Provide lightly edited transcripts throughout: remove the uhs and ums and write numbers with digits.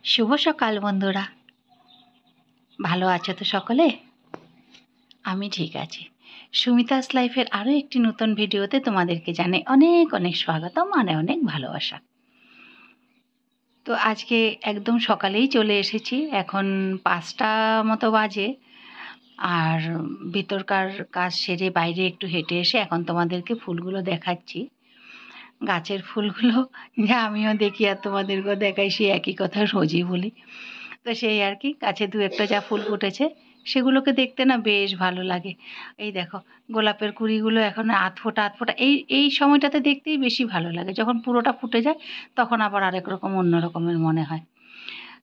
শুভ সকাল বন্ধুরা। ভালো আছো তো সকলে? আমি ঠিক আছি। সুমিতাস লাইফের আরও একটি নতুন ভিডিওতে তোমাদেরকে জানাই অনেক অনেক স্বাগতম, অনেক ভালোবাসা। তো আজকে একদম সকালেই চলে এসেছি, এখন 5টা মতো বাজে। আর ভিতরকার কাজ সেরে বাইরে একটু হেঁটে এসে এখন তোমাদেরকে ফুলগুলো দেখাচ্ছি, গাছের ফুলগুলো যা আমিও দেখি আর তোমাদেরকেও দেখাই, সেই একই কথা রোজই বলি। তো সেই আর কি, গাছে দু একটা যা ফুল ফুটেছে সেগুলোকে দেখতে না বেশ ভালো লাগে। এই দেখো, গোলাপের কুঁড়িগুলো এখন আধ ফোটা এই সময়টাতে দেখতেই বেশি ভালো লাগে। যখন পুরোটা ফুটে যায় তখন আবার আরেক রকম অন্য রকমের মনে হয়।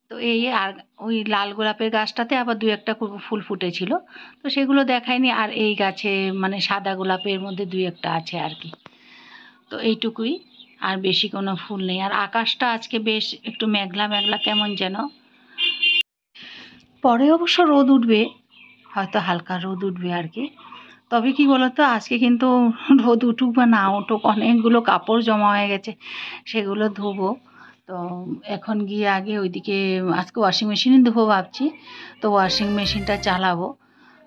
তো এই আর ওই লাল গোলাপের গাছটাতে আবার দু একটা ফুল ফুটেছিল, তো সেগুলো দেখায়নি। আর এই গাছে মানে সাদা গোলাপের মধ্যে দুই একটা আছে আর কি। তো এইটুকুই, আর বেশি কোনো ফুল নেই। আর আকাশটা আজকে বেশ একটু মেঘলা মেঘলা কেমন যেন। পরে অবশ্য রোদ উঠবে, হয়তো হালকা রোদ উঠবে আর কি। তবে কি বলতো, আজকে কিন্তু রোদ উঠুক বা না উঠুক অনেকগুলো কাপড় জমা হয়ে গেছে, সেগুলো ধোবো। তো এখন গিয়ে আগে ওইদিকে আজকে ওয়াশিং মেশিনে ধোবো ভাবছি। তো ওয়াশিং মেশিনটা চালাবো,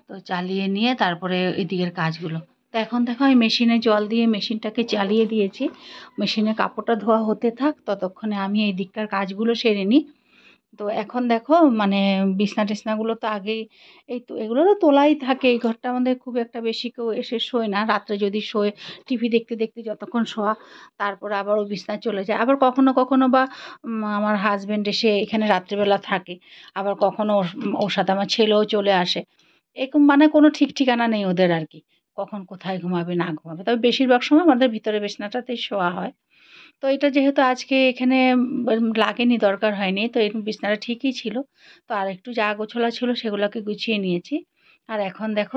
তো চালিয়ে নিয়ে তারপরে এদিকের কাজগুলো। তো এখন দেখো আমি মেশিনে জল দিয়ে মেশিনটাকে চালিয়ে দিয়েছি, মেশিনে কাপড়টা ধোয়া হতে থাক, ততক্ষণে আমি এই দিকটার কাজগুলো সেরে নিই। তো এখন দেখো মানে বিছনা টিছনাগুলো তো আগেই, এই তো এগুলো তো তোলাই থাকে। এই ঘরটা আমাদের খুব একটা বেশি কেউ এসে শোয় না, রাত্রে যদি শোয় টিভি দেখতে দেখতে যতক্ষণ শোয়া, তারপর আবার ও বিছনায় চলে যায়। আবার কখনো কখনো বা আমার হাজব্যান্ড এসে এখানে রাত্রেবেলা থাকে, আবার কখনো ওর সাথে আমার ছেলেও চলে আসে। এরকম মানে কোনো ঠিক ঠিকানা নেই ওদের আর কি, কখন কোথায় ঘুমাবে না ঘুমাবে। তবে বেশিরভাগ সময় আমাদের ভিতরে বিছনাটাতেই শোয়া হয়। তো এটা যেহেতু আজকে এখানে লাগেনি, দরকার হয়নি, তো এই বিছানাটা ঠিকই ছিল। তো আর একটু যা গোছালা ছিল সেগুলোকে গুছিয়ে নিয়েছি। আর এখন দেখো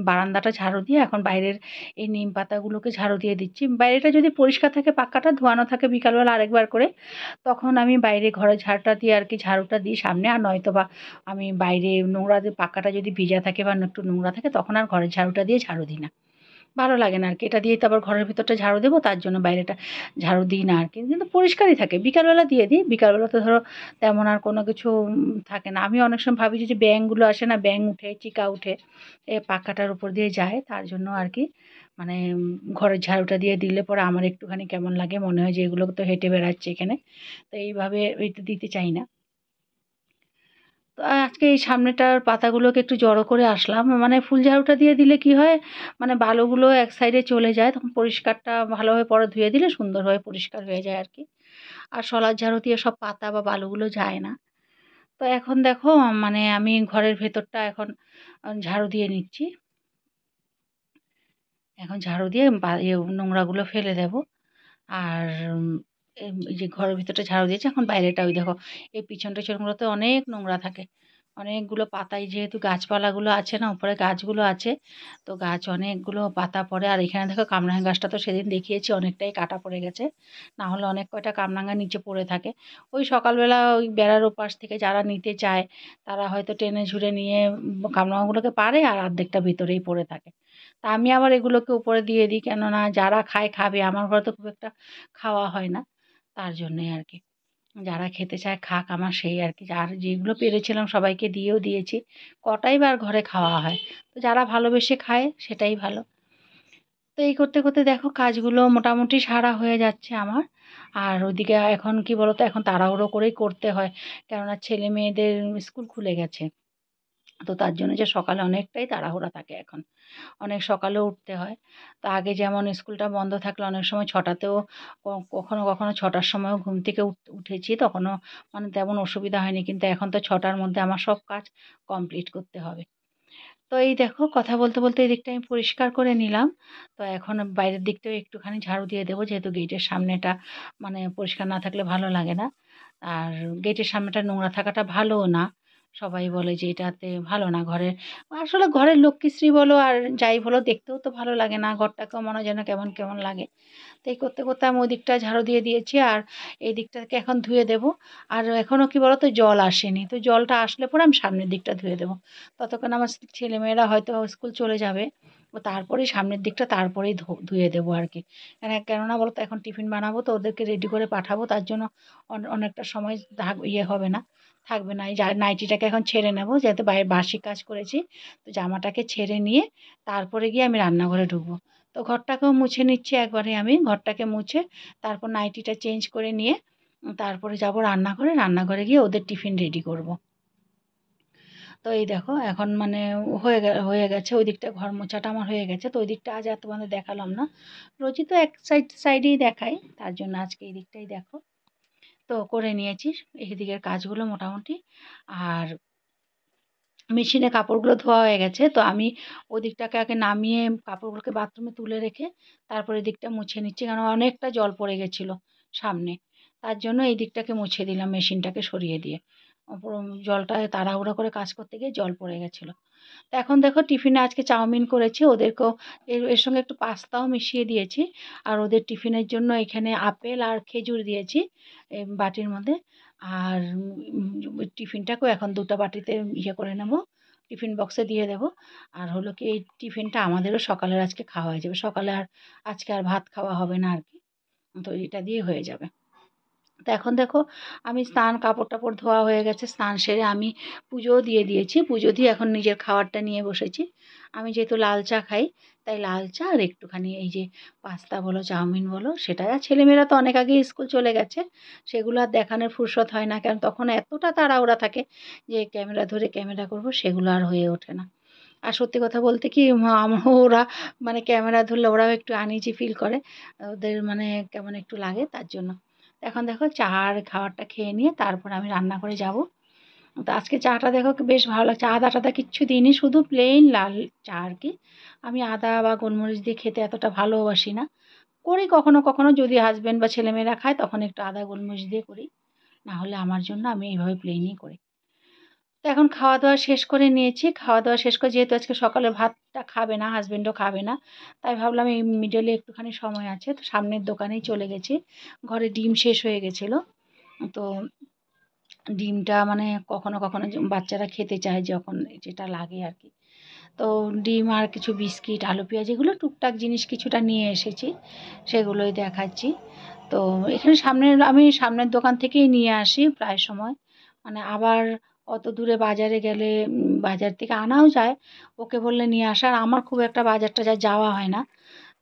বারান্দাটা ঝাড়ু দিয়ে এখন বাইরের এই নিম পাতাগুলোকে ঝাড়ু দিয়ে দিচ্ছি। বাইরেটা যদি পরিষ্কার থাকে, পাক্কাটা ধোয়ানো থাকে বিকালবেলা আরেকবার করে, তখন আমি বাইরে ঘরের ঝাড়টা দিয়ে আর কি ঝাড়ুটা দিই সামনে। আর নয়তো বা আমি বাইরে নোংরা পাক্কাটা যদি ভিজা থাকে বা একটু নোংরা থাকে তখন আর ঘরের ঝাড়ুটা দিয়ে ঝাড়ু দিই না, ভালো লাগে না আর কি। এটা দিয়েই তো আবার ঘরের ভিতরটা ঝাড়ু দেবো, তার জন্য বাইরেটা ঝাড়ু দিই না আর কি। কিন্তু পরিষ্কারই থাকে, বিকালবেলা দিয়ে দিই। বিকালবেলা তো ধরো তেমন আর কোনো কিছু থাকে না। আমি অনেক সময় ভাবি যে ব্যাঙগুলো আসে না, ব্যাঙ উঠে চিকা উঠে এ পাখাটার উপর দিয়ে যায়, তার জন্য আর কি মানে ঘরের ঝাড়ুটা দিয়ে দিলে পরে আমার একটুখানি কেমন লাগে, মনে হয় যে এগুলো তো হেঁটে বেড়াচ্ছে এখানে, তো এইভাবে দিতে চাই না। তো আজকে এই সামনেটার পাতাগুলোকে একটু জড়ো করে আসলাম, মানে ফুল ঝাড়ুটা দিয়ে দিলে কি হয়, মানে বালুগুলো এক সাইডে চলে যায়, তখন পরিষ্কারটা ভালোভাবে পরে ধুয়ে দিলে সুন্দরভাবে পরিষ্কার হয়ে যায় আর কি। আর শলার ঝাড়ু দিয়ে সব পাতা বা বালুগুলো যায় না। তো এখন দেখো মানে আমি ঘরের ভেতরটা এখন ঝাড়ু দিয়ে নিচ্ছি। এখন ঝাড়ু দিয়ে নোংরাগুলো ফেলে দেব। আর এই যে ঘরের ভিতরটা ঝাড়ু দিয়েছি, এখন বাইরেটা ওই দেখো এই পিছন টিছনগুলোতে অনেক নোংরা থাকে। অনেকগুলো পাতায় যেহেতু গাছপালাগুলো আছে না, উপরে গাছগুলো আছে, তো গাছ অনেকগুলো পাতা পড়ে। আর এখানে দেখো কামরাঙা গাছটা তো সেদিন দেখিয়েছি অনেকটাই কাটা পড়ে গেছে, না হলে অনেক কয়টা কামরাঙা নিচে পড়ে থাকে। ওই সকালবেলা ওই বেড়ার ওপাশ থেকে যারা নিতে চায় তারা হয়তো টেনে ঝুড়ে নিয়ে কামরাঙাগুলোকে পারে, আর অর্ধেকটা ভিতরেই পড়ে থাকে। তা আমি আবার এগুলোকে উপরে দিয়ে দিই, কেননা যারা খায় খাবে, আমার ঘরে তো খুব একটা খাওয়া হয় না, তার জন্যই আর কি। যারা খেতে চায় খাক, আমার সেই আর কি। আর যেগুলো পেরেছিলাম সবাইকে দিয়েও দিয়েছি, কটাই বা আর ঘরে খাওয়া হয়। তো যারা ভালোবেসে খায় সেটাই ভালো। তো এই করতে করতে দেখো কাজগুলো মোটামুটি সারা হয়ে যাচ্ছে আমার। আর ওইদিকে এখন কি বলতো, এখন তাড়াহুড়ো করেই করতে হয়, কেননা ছেলে মেয়েদের স্কুল খুলে গেছে। তো তার জন্য যে সকালে অনেকটাই তাড়াহুড়া থাকে এখন, অনেক সকালেও উঠতে হয়। তো আগে যেমন স্কুলটা বন্ধ থাকলে অনেক সময় 6টাতেও, কখনো কখনো 6টার সময়ও ঘুম থেকে উঠেছি, তখনও মানে তেমন অসুবিধা হয়নি। কিন্তু এখন তো 6টার মধ্যে আমার সব কাজ কমপ্লিট করতে হবে। তো এই দেখো কথা বলতে বলতে এই দিকটা আমি পরিষ্কার করে নিলাম। তো এখন বাইরের দিকটাও একটুখানি ঝাড়ু দিয়ে দেবো, যেহেতু গেটের সামনেটা মানে পরিষ্কার না থাকলে ভালো লাগে না। আর গেটের সামনেটা নোংরা থাকাটা ভালোও না, সবাই বলে যে এটাতে ভালো না ঘরের। আসলে ঘরের লক্ষ্মীশ্রী বলো আর যাই বলো, দেখতেও তো ভালো লাগে না, ঘরটাকেও মনে হয় যেন কেমন কেমন লাগে। তো এই করতে করতে আমি ওই দিকটা ঝাড়ু দিয়ে দিয়েছি, আর এই দিকটাকে এখন ধুয়ে দেবো। আর এখনও কি বলো তো, জল আসেনি, তো জলটা আসলে পরে আমি সামনের দিকটা ধুয়ে দেবো। ততক্ষণ আমার ছেলেমেয়েরা হয়তো স্কুল চলে যাবে, ও তারপরেই সামনের দিকটা তারপরেই ধুয়ে দেবো আর কি। কেননা বলো তো এখন টিফিন বানাবো তো ওদেরকে রেডি করে পাঠাবো, তার জন্য অনেকটা সময় হবে না, থাকবে না। এই নাইটিটাকে এখন ছেড়ে নেবো, যেহেতু বাইরে বাসি কাজ করেছি, তো জামাটাকে ছেড়ে নিয়ে তারপরে গিয়ে আমি রান্নাঘরে ঢুকবো। তো ঘরটাকেও মুছে নিচ্ছি একবারে, আমি ঘরটাকে মুছে তারপর নাইটিটা চেঞ্জ করে নিয়ে তারপরে যাব রান্নাঘরে, রান্নাঘরে গিয়ে ওদের টিফিন রেডি করব। তো এই দেখো এখন মানে হয়ে গেছে, ওই দিকটা ঘর মোছাটা আমার হয়ে গেছে। তো ওই দিকটা আজ আর তোমাদের দেখালাম না, রোজই তো এক সাইডেই দেখাই, তার জন্য আজকে এই দিকটাই দেখো। তো করে নিয়েছি এই দিকের কাজগুলো মোটামুটি। আর মেশিনে কাপড়গুলো ধোয়া হয়ে গেছে, তো আমি ওদিকটাকে আগে নামিয়ে কাপড়গুলোকে বাথরুমে তুলে রেখে তারপরে এদিকটা মুছে নিচ্ছি, কারণ অনেকটা জল পড়ে গেছিলো সামনে, তার জন্য এই দিকটাকে মুছে দিলাম মেশিনটাকে সরিয়ে দিয়ে। পুরো জলটা তাড়াহুড়ো করে কাজ করতে গিয়ে জল পড়ে গেছিলো। তো এখন দেখো টিফিনে আজকে চাউমিন করেছি, ওদেরকেও এর সঙ্গে একটু পাস্তাও মিশিয়ে দিয়েছি। আর ওদের টিফিনের জন্য এখানে আপেল আর খেজুর দিয়েছি বাটির মধ্যে। আর টিফিনটাকেও এখন দুটো বাটিতে ইয়ে করে নেব, টিফিন বক্সে দিয়ে দেবো। আর হলো কি এই টিফিনটা আমাদেরও সকালের আজকে খাওয়া হয়ে যাবে, সকালে আর আজকে আর ভাত খাওয়া হবে না আর কি, তো এটা দিয়ে হয়ে যাবে। তো এখন দেখো আমি স্নান, কাপড় টাপড় ধোয়া হয়ে গেছে, স্নান সেরে আমি পুজোও দিয়ে দিয়েছি, পুজো দিয়ে এখন নিজের খাবারটা নিয়ে বসেছি। আমি যেহেতু লাল চা খাই, তাই লাল চা আর একটুখানি এই যে পাস্তা বলো চাউমিন বলো সেটা। আর ছেলেমেয়েরা তো অনেক আগেই স্কুল চলে গেছে, সেগুলো আর দেখানোর ফুরসত হয় না, কারণ তখন এতটা তাড়াহুড়া থাকে যে ক্যামেরা ধরে ক্যামেরা করব, সেগুলো আর হয়ে ওঠে না। আর সত্যি কথা বলতে কি ওরা মানে ক্যামেরা ধরলে ওরাও একটু আনইজি ফিল করে, ওদের মানে কেমন একটু লাগে, তার জন্য। এখন দেখো চা আর খাবারটা খেয়ে নিয়ে তারপর আমি রান্নাঘরে যাব। তো আজকে চাটা দেখো বেশ ভালো লাগছে, আদা টাদা কিচ্ছু দিইনি, শুধু প্লেন লাল চা আর কি। আমি আদা বা গোলমরিচ দিয়ে খেতে এতটা ভালোবাসি না, করি কখনো কখনো যদি হাজব্যান্ড বা ছেলেমেয়েরা খায় তখন একটু আদা গোলমরিচ দিয়ে করি, না হলে আমার জন্য আমি এইভাবে প্লেনই করি। তো এখন খাওয়া দাওয়া শেষ করে নিয়েছি, খাওয়া দাওয়া শেষ করে যেহেতু আজকে সকালে ভাতটা খাবে না, হাজব্যান্ডও খাবে না, তাই ভাবলাম এই মিডলে একটুখানি সময় আছে, তো সামনের দোকানেই চলে গেছি। ঘরে ডিম শেষ হয়ে গেছিলো, তো ডিমটা মানে কখনো কখনো বাচ্চারা খেতে চায় যখন, যেটা লাগে আর কি। তো ডিম আর কিছু বিস্কিট, আলু পেঁয়াজ এগুলো টুকটাক জিনিস কিছুটা নিয়ে এসেছি, সেগুলোই দেখাচ্ছি। তো এখানে আমি সামনের দোকান থেকেই নিয়ে আসি প্রায় সময়, মানে আবার অত দূরে বাজারে গেলে বাজার থেকে আনাও যায়, ওকে বললে নিয়ে আসা, আর আমার খুব একটা বাজার টাজার যাওয়া হয় না।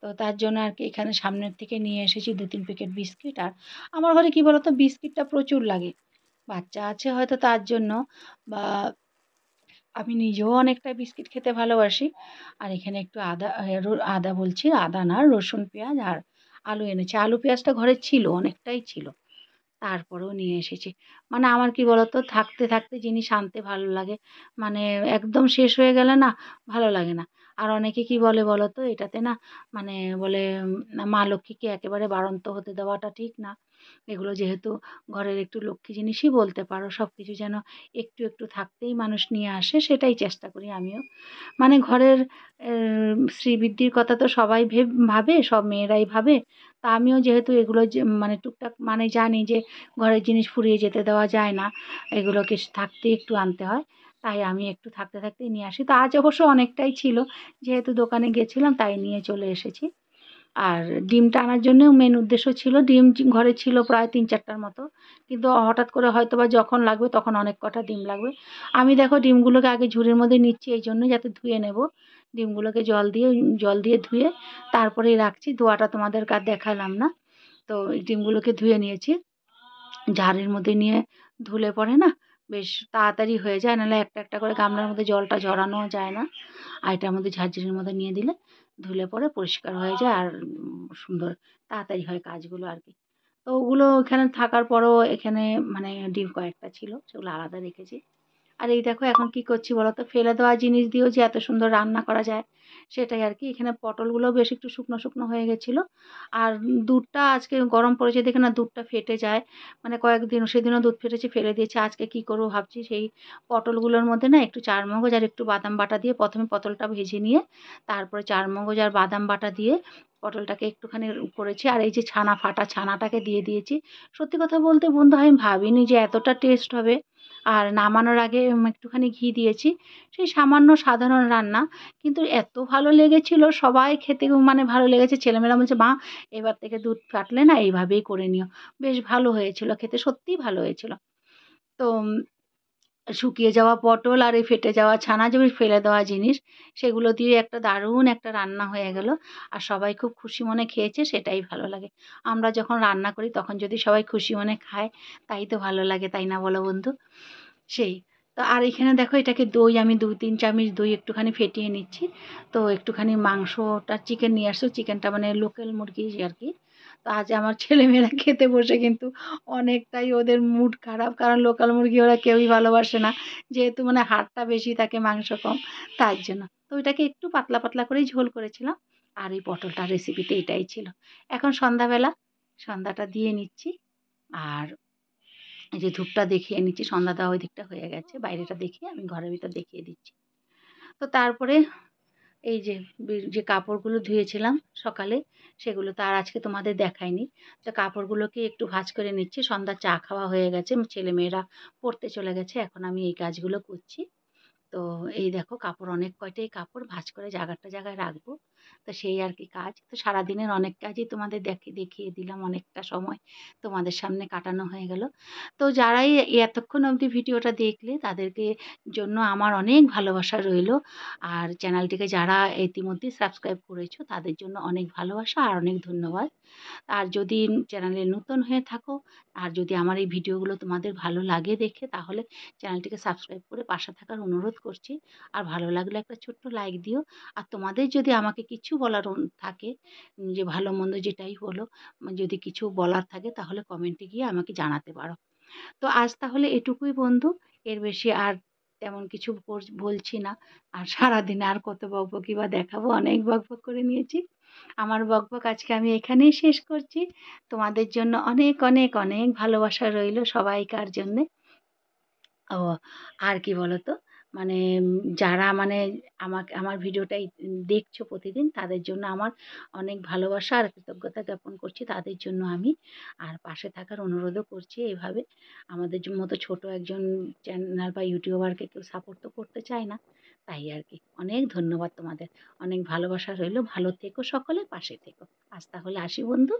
তো তার জন্য আর কি এখানে সামনের থেকে নিয়ে এসেছি 2-3 প্যাকেট বিস্কিট। আর আমার ঘরে কী বলো তো, বিস্কিটটা প্রচুর লাগে, বাচ্চা আছে হয়তো তার জন্য, বা আমি নিজেও অনেকটা বিস্কিট খেতে ভালোবাসি। আর এখানে একটু আদা বলছি, আদা না, রসুন পেঁয়াজ আর আলু এনেছি। আলু পেঁয়াজটা ঘরে ছিল, অনেকটাই ছিল, তারপরেও নিয়ে এসেছি। মানে আমার কি বলতো, থাকতে থাকতে জিনিস আনতে ভালো লাগে, মানে একদম শেষ হয়ে গেলে না ভালো লাগে না। আর অনেকে কি বলে বলো তো, এটাতে না মানে বলে মা লক্ষ্মীকে একেবারে বাড়ন্ত হতে দেওয়াটা ঠিক না। এগুলো যেহেতু ঘরের একটু লক্ষ্মী জিনিসই বলতে পারো, সব কিছু যেন একটু একটু থাকতেই মানুষ নিয়ে আসে, সেটাই চেষ্টা করি আমিও। মানে ঘরের শ্রীবৃদ্ধির কথা তো সবাই ভাবে, সব মেয়েরাই ভাবে। তা আমিও যেহেতু এগুলো যে মানে টুকটাক মানে জানি যে ঘরের জিনিস ফুরিয়ে যেতে দেওয়া যায় না, এগুলোকে থাকতে একটু আনতে হয়, তাই আমি একটু থাকতে থাকতেই নিয়ে আসি। তো আজ অবশ্য অনেকটাই ছিল, যেহেতু দোকানে গেছিলাম তাই নিয়ে চলে এসেছি। আর ডিমটা আনার জন্যেও মেন উদ্দেশ্য ছিল, ডিম ঘরে ছিল প্রায় 3-4টার মতো, কিন্তু হঠাৎ করে হয়তো বা যখন লাগবে তখন অনেক কটা ডিম লাগবে। আমি দেখো ডিমগুলোকে আগে ঝুড়ির মধ্যে নিচ্ছি এই জন্য, যাতে ধুয়ে নেব। ডিমগুলোকে জল দিয়ে ধুয়ে তারপরেই রাখছি, ধোয়াটা তোমাদেরকে আর দেখালাম না। তো এই ডিমগুলোকে ধুয়ে নিয়েছি, ঝাড়ির মধ্যে নিয়ে ধুলে পরে না বেশ তাড়াতাড়ি হয়ে যায়, নাহলে একটা একটা করে গামলার মধ্যে জলটা ঝরানোও যায় না। আর এটার মধ্যে ঝাঁঝরির মধ্যে নিয়ে দিলে ধুলে পরে পরিষ্কার হয়ে যায়, আর সুন্দর তাড়াতাড়ি হয় কাজগুলো আর কি। তো ওগুলো ওখানে থাকার পরও এখানে মানে ডিম কয়েকটা ছিল, সেগুলো আলাদা রেখেছি। আর এই দেখো এখন কি করছি বলো তো, ফেলে দেওয়া জিনিস দিয়েও যে এত সুন্দর রান্না করা যায়, সেটাই আর কি। এখানে পটলগুলোও বেশ একটু শুকনো শুকনো হয়ে গেছিলো। আর দুধটা আজকে গরম পড়েছে দেখে না দুধটা ফেটে যায়, মানে কয়েকদিন সেদিনও দুধ ফেটেছে, ফেলে দিয়েছি। আজকে কি করবো ভাবছি, সেই পটলগুলোর মধ্যে না একটু চারমগজ আর একটু বাদাম বাটা দিয়ে প্রথমে পটলটা ভেজে নিয়ে তারপরে চারমগজ আর বাদাম বাটা দিয়ে পটলটাকে একটুখানি করেছি, আর এই যে ছানা, ফাটা ছানাটাকে দিয়ে দিয়েছি। সত্যি কথা বলতে বন্ধু আমি ভাবিনি যে এতটা টেস্ট হবে। আর নামানোর আগে একটুখানি ঘি দিয়েছি। সেই সামান্য সাধারণ রান্না, কিন্তু এত ভালো লেগেছিল, সবাই খেতে মানে ভালো লেগেছে। ছেলেমেয়েরা বলছে, "মা, এবার থেকে দুধ কাটলে না এইভাবেই করে নিও।" বেশ ভালো হয়েছিল খেতে, সত্যিই ভালো হয়েছিল। তো শুকিয়ে যাওয়া পটল আর এই ফেটে যাওয়া ছানা, যে ওই ফেলে দেওয়া জিনিস, সেগুলো দিয়ে একটা দারুণ একটা রান্না হয়ে গেল। আর সবাই খুব খুশি মনে খেয়েছে, সেটাই ভালো লাগে। আমরা যখন রান্না করি তখন যদি সবাই খুশি মনে খায়, তাই তো ভালো লাগে, তাই না বলো বন্ধু? সেই। তো আর এখানে দেখো, এটাকে দই আমি ২-৩ চামচ দই একটুখানি ফেটিয়ে নিচ্ছি। তো একটুখানি মাংসটা, চিকেন নিয়ে আসছো, চিকেনটা মানে লোকাল মুরগি আরকি। তো আজ আমার ছেলেমেয়েরা খেতে বসে কিন্তু অনেকটাই ওদের মুড খারাপ। কারণ লোকাল মুরগি ওরা কেউই ভালোবাসে না। যেহেতু মানে হাড়টা বেশি থাকে, মাংস কম, তার জন্য। তো ওইটাকে একটু পাতলা, পাতলা করেই ঝোল করেছিলাম। আর এই পটলটার রেসিপিতে এটাই ছিল। এখন সন্ধ্যাবেলা, সন্ধ্যাটা দিয়ে নিচ্ছি। আর এই যে ধূপটা দেখিয়ে নিচ্ছি, সন্ধ্যা দেওয়া ওই দিকটা হয়ে গেছে। বাইরেটা দেখিয়ে আমি ঘরের ভিতর দেখিয়ে দিচ্ছি। তো তারপরে এই যে যে কাপড়গুলো ধুয়েছিলাম সকালে, সেগুলো তো আর আজকে তোমাদের দেখাইনি। তো কাপড়গুলোকে একটু ভাঁজ করে নিচ্ছি। সন্ধ্যার চা খাওয়া হয়ে গেছে। ছেলেমেয়েরা পড়তে চলে গেছে। এখন আমি এই কাজগুলো করছি। তো এই দেখো, কাপড় অনেক কয়টাই কাপড় ভাঁজ করে জায়গাটা জায়গায় রাখবো। তো সেই আর কি কাজ। তো সারাদিনের অনেক কাজই তোমাদের দেখিয়ে দিলাম, অনেকটা সময় তোমাদের সামনে কাটানো হয়ে গেল। তো যারাই এতক্ষণ অবধি ভিডিওটা দেখলে, তাদেরকে জন্য আমার অনেক ভালোবাসা রইলো। আর চ্যানেলটিকে যারা ইতিমধ্যেই সাবস্ক্রাইব করেছো, তাদের জন্য অনেক ভালোবাসা আর অনেক ধন্যবাদ। আর যদি চ্যানেলে নতুন হয়ে থাকো, আর যদি আমার এই ভিডিওগুলো তোমাদের ভালো লাগে দেখে, তাহলে চ্যানেলটিকে সাবস্ক্রাইব করে পাশে থাকার অনুরোধ করছি। আর ভালো লাগলে একটা ছোট্ট লাইক দিও। আর তোমাদের যদি আমাকে কিছু বলার থাকে, যে ভালো মন্দ যেটাই হলো, যদি কিছু বলার থাকে, তাহলে কমেন্টে গিয়ে আমাকে জানাতে পারো। তো আজ তাহলে এটুকুই বন্ধু। এর বেশি আর তেমন কিছু বলছি না। আর সারাদিনে আর কত বকবকি বা দেখাবো, অনেক বকবক করে নিয়েছি। আমার বকবক আজকে আমি এখানেই শেষ করছি। তোমাদের জন্য অনেক, অনেক, অনেক ভালোবাসা রইলো সবাইকার জন্যে। ও আর কি বলো তো, মানে যারা মানে আমার ভিডিওটাই দেখছো প্রতিদিন, তাদের জন্য আমার অনেক ভালোবাসা আর কৃতজ্ঞতা জ্ঞাপন করছি তাদের জন্য আমি। আর পাশে থাকার অনুরোধও করছি। এভাবে আমাদের মতো ছোট একজন চ্যানেল বা ইউটিউবারকে কেউ সাপোর্ট তো করতে চায় না। তাই আর কি। অনেক ধন্যবাদ তোমাদের। অনেক ভালোবাসা রইলো। ভালো থেকো সকলে, পাশে থেকো। আজ তাহলে আসি বন্ধু।